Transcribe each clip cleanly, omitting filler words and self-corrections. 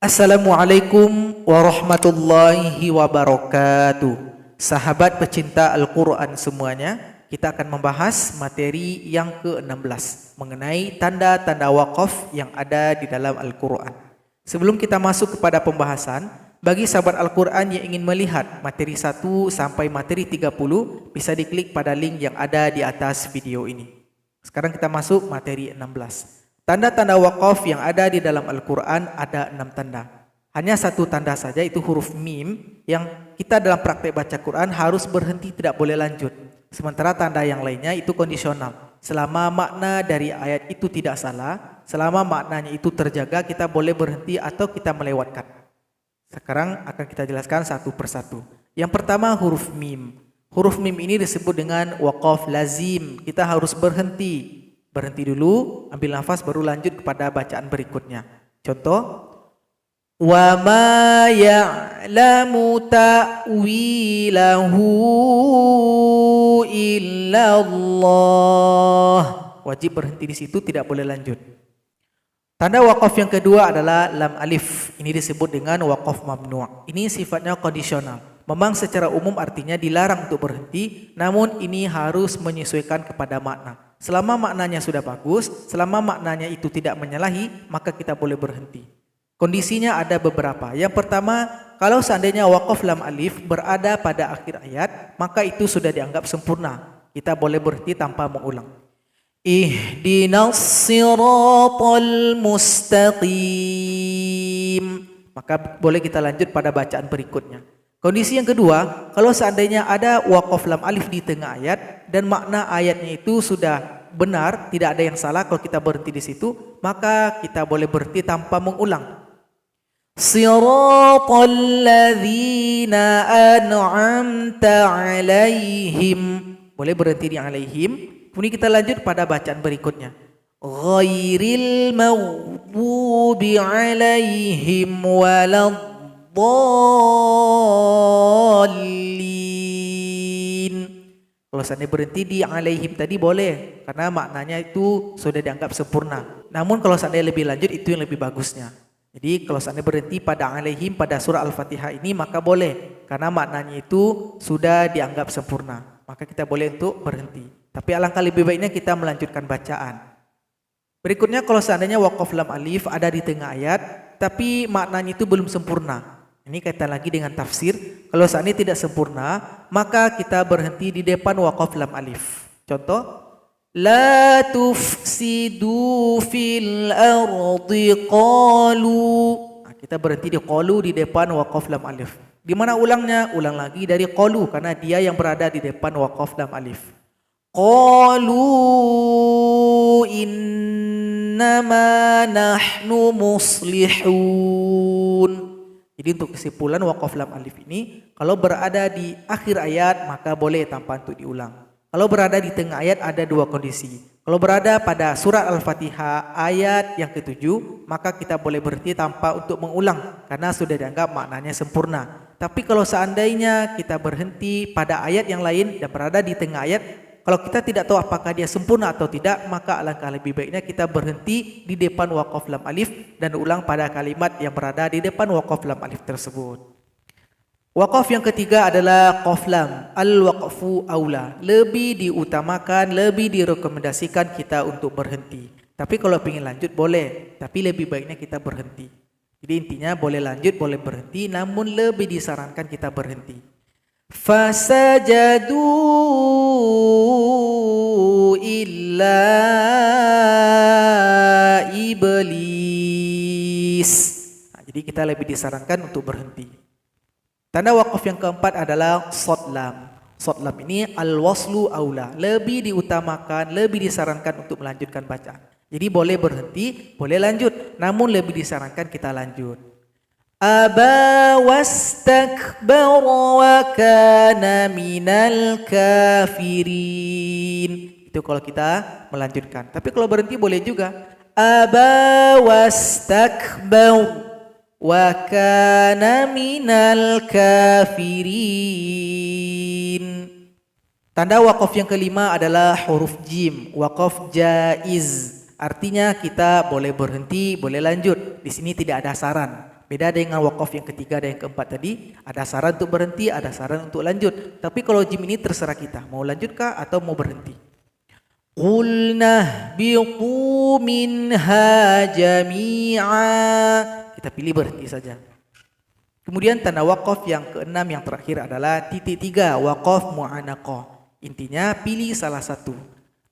Assalamualaikum warahmatullahi wabarakatuh. Sahabat pecinta Al-Quran semuanya, kita akan membahas materi yang ke-16 mengenai tanda-tanda wakaf yang ada di dalam Al-Quran. Sebelum kita masuk kepada pembahasan, bagi sahabat Al-Quran yang ingin melihat materi 1 sampai materi 30, bisa diklik pada link yang ada di atas video ini. Sekarang kita masuk materi 16. Tanda-tanda wakaf yang ada di dalam Al-Quran ada 6 tanda. Hanya satu tanda saja, itu huruf mim, yang kita dalam praktek baca Quran harus berhenti, tidak boleh lanjut. Sementara tanda yang lainnya itu kondisional. Selama makna dari ayat itu tidak salah, selama maknanya itu terjaga, kita boleh berhenti atau kita melewatkan. Sekarang akan kita jelaskan satu persatu. Yang pertama huruf mim. Huruf mim ini disebut dengan wakaf lazim. Kita harus berhenti. Berhenti dulu, ambil nafas, baru lanjut kepada bacaan berikutnya. Contoh, wa ma ya'lamu ta'wilahu illallah. Wajib berhenti di situ, tidak boleh lanjut. Tanda wakaf yang kedua adalah lam alif. Ini disebut dengan wakaf mamnu'. Ini sifatnya kondisional. Memang secara umum artinya dilarang untuk berhenti, namun ini harus menyesuaikan kepada makna. Selama maknanya sudah bagus, selama maknanya itu tidak menyalahi, maka kita boleh berhenti. Kondisinya ada beberapa. Yang pertama, kalau seandainya wakaf lam alif berada pada akhir ayat, maka itu sudah dianggap sempurna. Kita boleh berhenti tanpa mengulang. Ihdinas siratal mustaqim. Maka boleh kita lanjut pada bacaan berikutnya. Kondisi yang kedua, kalau seandainya ada wakaf lam alif di tengah ayat dan makna ayatnya itu sudah benar, tidak ada yang salah, kalau kita berhenti di situ, maka kita boleh berhenti tanpa mengulang. Siratal ladzina an'amta 'alaihim. Boleh berhenti di 'alaihim. Kemudian kita lanjut pada bacaan berikutnya. Ghairil maghdubi 'alaihim walad dhalin. Kalau seandainya berhenti di alaihim tadi boleh, karena maknanya itu sudah dianggap sempurna. Namun kalau seandainya lebih lanjut, itu yang lebih bagusnya. Jadi kalau seandainya berhenti pada alaihim pada surah Al-Fatihah ini, maka boleh, karena maknanya itu sudah dianggap sempurna. Maka kita boleh untuk berhenti. Tapi alangkah lebih baiknya kita melanjutkan bacaan. Berikutnya, kalau seandainya wakaf lam alif ada di tengah ayat, tapi maknanya itu belum sempurna. Ini kaitan lagi dengan tafsir. Kalau seandainya tidak sempurna, maka kita berhenti di depan wakaf lam alif. Contoh, la tufsidu fil ardi qalu. Nah, kita berhenti di qalu di depan wakaf lam alif. Di mana ulangnya? Ulang lagi dari qalu, karena dia yang berada di depan wakaf lam alif. Qalu innama nahnu muslihun. Jadi untuk kesimpulan wakaf lam alif ini, kalau berada di akhir ayat maka boleh tanpa untuk diulang. Kalau berada di tengah ayat ada dua kondisi. Kalau berada pada surat Al-Fatihah ayat yang ke-7, maka kita boleh berhenti tanpa untuk mengulang karena sudah dianggap maknanya sempurna. Tapi kalau seandainya kita berhenti pada ayat yang lain dan berada di tengah ayat, kalau kita tidak tahu apakah dia sempurna atau tidak, maka alangkah lebih baiknya kita berhenti di depan wakaf lam alif dan ulang pada kalimat yang berada di depan wakaf lam alif tersebut. Wakaf yang ketiga adalah qaf lam, al-waqfu aula. Lebih diutamakan, lebih direkomendasikan kita untuk berhenti. Tapi kalau ingin lanjut boleh, tapi lebih baiknya kita berhenti. Jadi intinya boleh lanjut, boleh berhenti, namun lebih disarankan kita berhenti. Fasajadu illa iblis. Nah, jadi kita lebih disarankan untuk berhenti. Tanda wakaf yang keempat adalah shad lam. Shad lam ini al-waslu aula. Lebih diutamakan, lebih disarankan untuk melanjutkan bacaan. Jadi boleh berhenti, boleh lanjut, namun lebih disarankan kita lanjut. Aba wastakbara wa kana minal kafirin. Itu kalau kita melanjutkan. Tapi kalau berhenti boleh juga. Aba wastakbara wa kana minal kafirin. Tanda wakaf yang kelima adalah huruf jim, wakaf jaiz. Artinya kita boleh berhenti, boleh lanjut. Di sini tidak ada saran. Beda dengan wakaf yang ketiga dan yang keempat tadi, ada saran untuk berhenti, ada saran untuk lanjut. Tapi kalau jim ini terserah kita, mau lanjutkah atau mau berhenti. Qulna biqu minha jami'a. Kita pilih berhenti saja. Kemudian tanda wakaf yang keenam yang terakhir adalah titik tiga, wakaf mu'anaqah. Intinya pilih salah satu.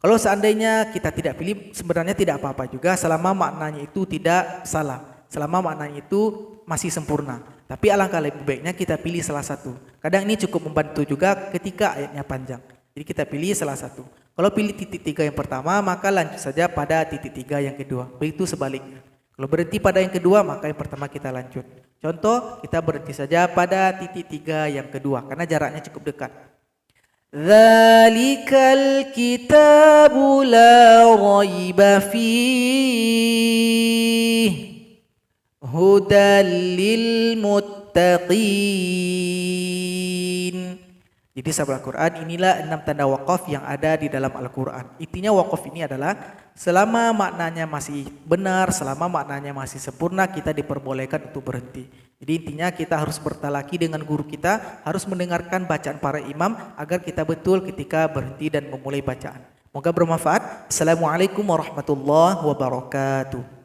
Kalau seandainya kita tidak pilih, sebenarnya tidak apa-apa juga selama maknanya itu tidak salah. Selama maknanya itu masih sempurna. Tapi alangkah lebih baiknya kita pilih salah satu. Kadang ini cukup membantu juga ketika ayatnya panjang. Jadi kita pilih salah satu. Kalau pilih titik tiga yang pertama, maka lanjut saja pada titik tiga yang kedua. Begitu sebaliknya. Kalau berhenti pada yang kedua, maka yang pertama kita lanjut. Contoh, kita berhenti saja pada titik tiga yang kedua, karena jaraknya cukup dekat. Dzalikal kitabu la raiba fihi hudal lil muttaqin. Jadi sahabat Al-Quran, inilah 6 tanda wakaf yang ada di dalam Al-Quran. Intinya wakaf ini adalah selama maknanya masih benar, selama maknanya masih sempurna, kita diperbolehkan untuk berhenti. Jadi intinya kita harus bertalaki dengan guru kita, harus mendengarkan bacaan para imam agar kita betul ketika berhenti dan memulai bacaan. Moga bermanfaat. Assalamualaikum warahmatullahi wabarakatuh.